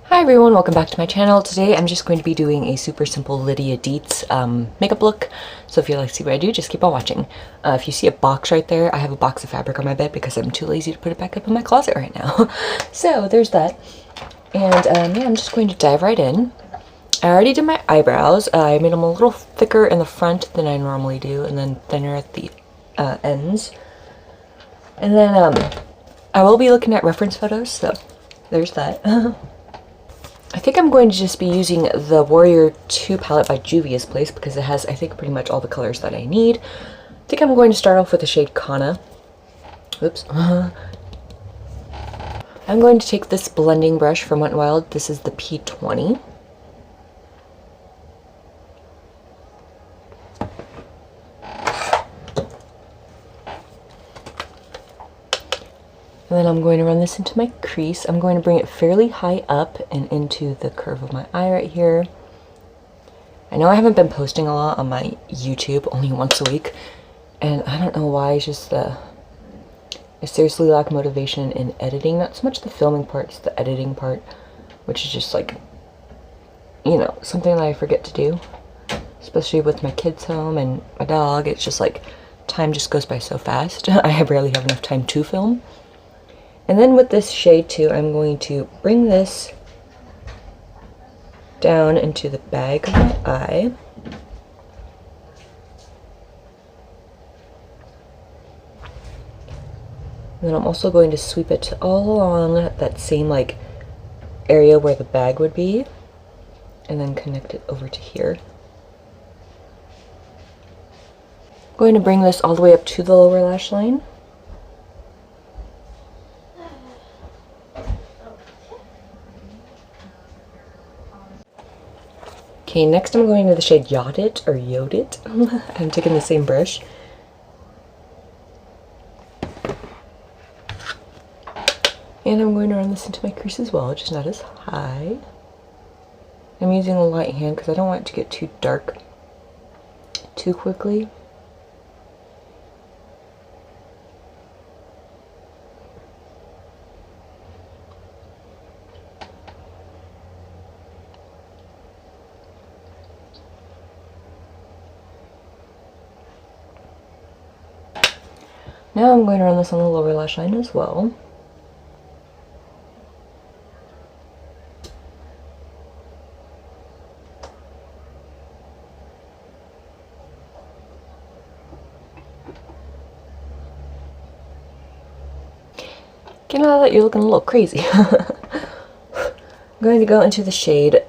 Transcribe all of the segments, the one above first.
Hi everyone, welcome back to my channel. Today I'm just going to be doing a super simple Lydia Deetz makeup look. So if you'd like to see what I do, just keep on watching. If you see a box right there, I have a box of fabric on my bed because I'm too lazy to put it back up in my closet right now. So there's that. And yeah, I'm just going to dive right in. I already did my eyebrows. I made them a little thicker in the front than I normally do, and then thinner at the ends. And then I will be looking at reference photos, so there's that. I think I'm going to just be using the Warrior 2 palette by Juvia's Place because it has, I think, pretty much all the colors that I need. I think I'm going to start off with the shade Kana. Oops. I'm going to take this blending brush from Wet n Wild. This is the P20. And then I'm going to run this into my crease. I'm going to bring it fairly high up and into the curve of my eye right here. I know I haven't been posting a lot on my YouTube, only once a week, and I don't know why. It's just I seriously lack motivation in editing. Not so much the filming part, it's the editing part, which is just like, you know, something that I forget to do, especially with my kids home and my dog. It's just like time just goes by so fast. I barely have enough time to film. And then with this shade too, I'm going to bring this down into the bag of my eye. And then I'm also going to sweep it all along that same like area where the bag would be, and then connect it over to here. I'm going to bring this all the way up to the lower lash line. Okay, next I'm going to the shade Yodit, or Yodit. I'm taking the same brush. And I'm going to run this into my crease as well, just not as high. I'm using a light hand because I don't want it to get too dark too quickly. Now I'm going to run this on the lower lash line as well. You know that you're looking a little crazy. I'm going to go into the shade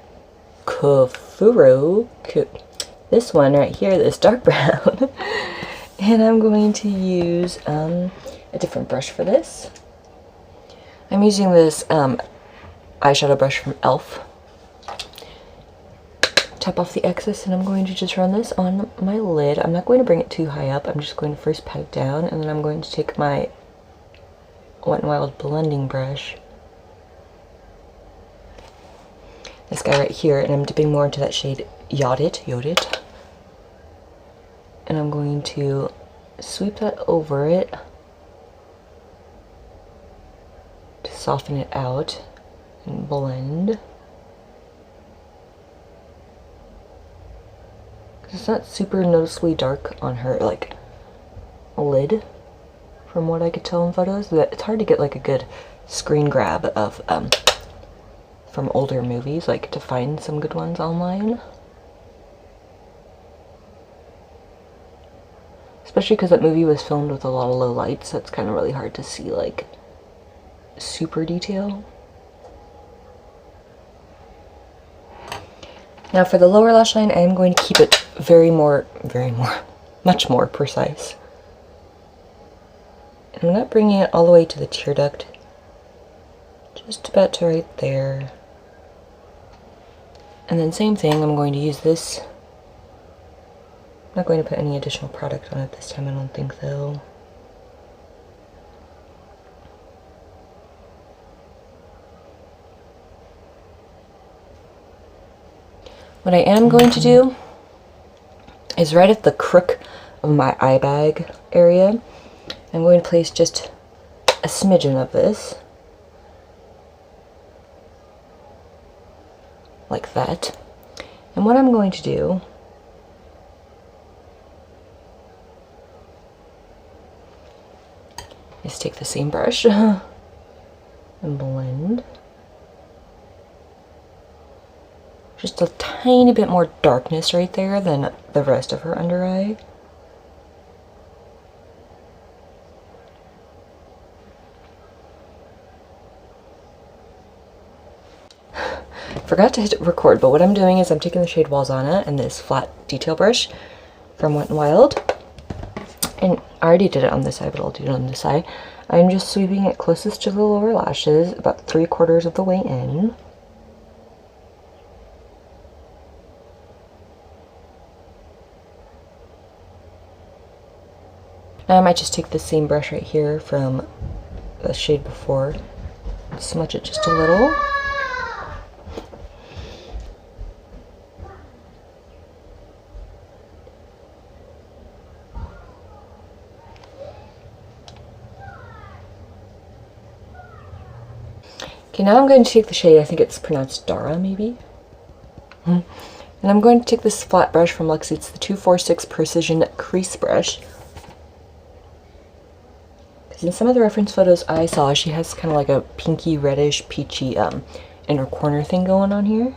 Kofuro. This one right here, this dark brown. And I'm going to use a different brush for this. I'm using this eyeshadow brush from e.l.f. Tap off the excess, and I'm going to just run this on my lid. I'm not going to bring it too high up. I'm just going to first pat it down, and then I'm going to take my Wet n Wild blending brush, this guy right here, and I'm dipping more into that shade Yodit. And I'm going to sweep that over it to soften it out and blend. It's not super noticeably dark on her like lid, from what I could tell in photos. That it's hard to get like a good screen grab of from older movies, like to find some good ones online. Especially because that movie was filmed with a lot of low lights, so it's kind of really hard to see like super detail. Now for the lower lash line, I am going to keep it much more precise. And I'm not bringing it all the way to the tear duct, just about to right there. And then same thing, I'm going to use this. I'm not going to put any additional product on it this time, I don't think, though. What I am going to do is right at the crook of my eye bag area, I'm going to place just a smidgen of this. like that. And what I'm going to do is take the same brush and blend just a tiny bit more darkness right there than the rest of her under eye. Forgot to hit record, but what I'm doing is I'm taking the shade Walzana and this flat detail brush from Wet n Wild. And I already did it on this side, but I'll do it on this side. I'm just sweeping it closest to the lower lashes, about 3/4 of the way in. Now I might just take the same brush right here from the shade before, smudge it just a little. Okay, now I'm going to take the shade, I think it's pronounced Dara, maybe? And I'm going to take this flat brush from Luxie, it's the 246 Precision Crease Brush. Because in some of the reference photos I saw, she has kind of like a pinky, reddish, peachy inner corner thing going on here.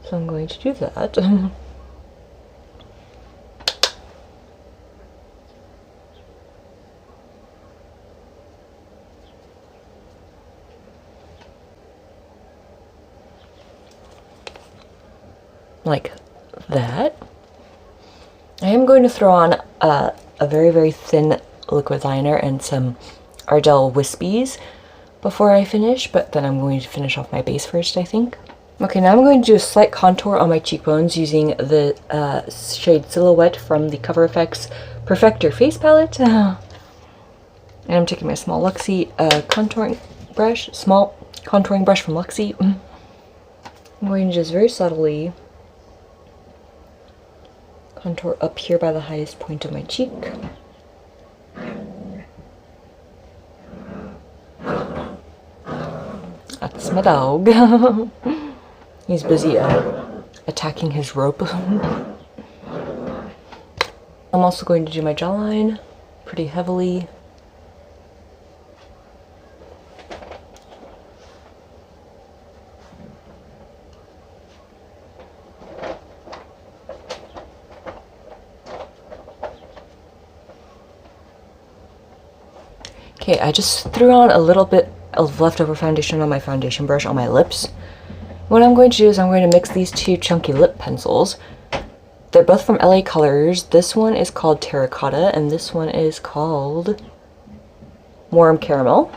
So I'm going to do that. Like that. I am going to throw on a very, very thin liquid liner and some Ardell Wispies before I finish, but then I'm going to finish off my base first, I think. Okay, now I'm going to do a slight contour on my cheekbones using the shade Silhouette from the Cover FX Perfector Face Palette. And I'm taking my small Luxie contouring brush, small contouring brush from Luxie. I'm going to just very subtly contour up here by the highest point of my cheek. That's my dog. He's busy attacking his rope. I'm also going to do my jawline pretty heavily. Okay, I just threw on a little bit of leftover foundation on my foundation brush on my lips. What I'm going to do is I'm going to mix these two chunky lip pencils. They're both from LA Colors. This one is called Terracotta and this one is called Warm Caramel.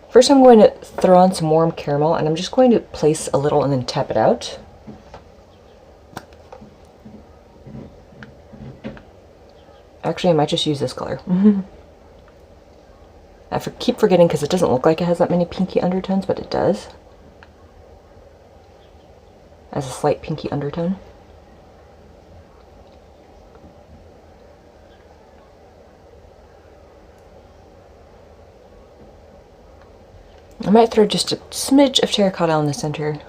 First I'm going to throw on some Warm Caramel and I'm just going to place a little and then tap it out. Actually, I might just use this color. I keep forgetting because it doesn't look like it has that many pinky undertones, but it does. As a slight pinky undertone. I might throw just a smidge of terracotta on the center.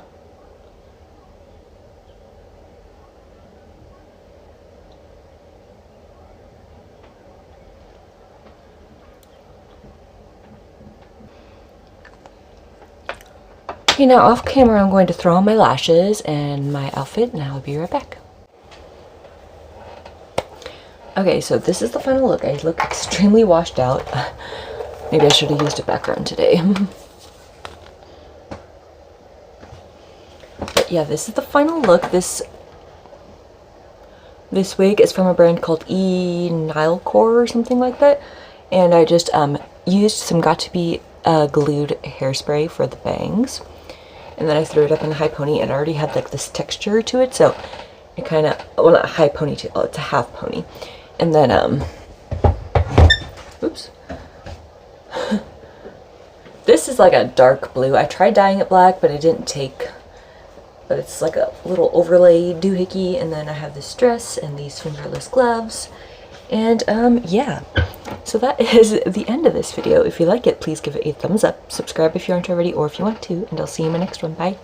Okay, now off camera I'm going to throw on my lashes and my outfit and I'll be right back. Okay, so this is the final look. I look extremely washed out. Maybe I should have used a background today. But yeah, this is the final look. This wig is from a brand called Nilecore or something like that. And I just used some Got To Be glued hairspray for the bangs. And then I threw it up in a high pony and it already had like this texture to it, so it kind of, well, not a high ponytail, it's a half pony. And then oops. This is like a dark blue. I tried dyeing it black, but it didn't take. But it's like a little overlay doohickey. And then I have this dress and these fingerless gloves. And yeah, So that is the end of this video. If you like it, please give it a thumbs up, subscribe if you aren't already, or if you want to, and I'll see you in my next one. Bye.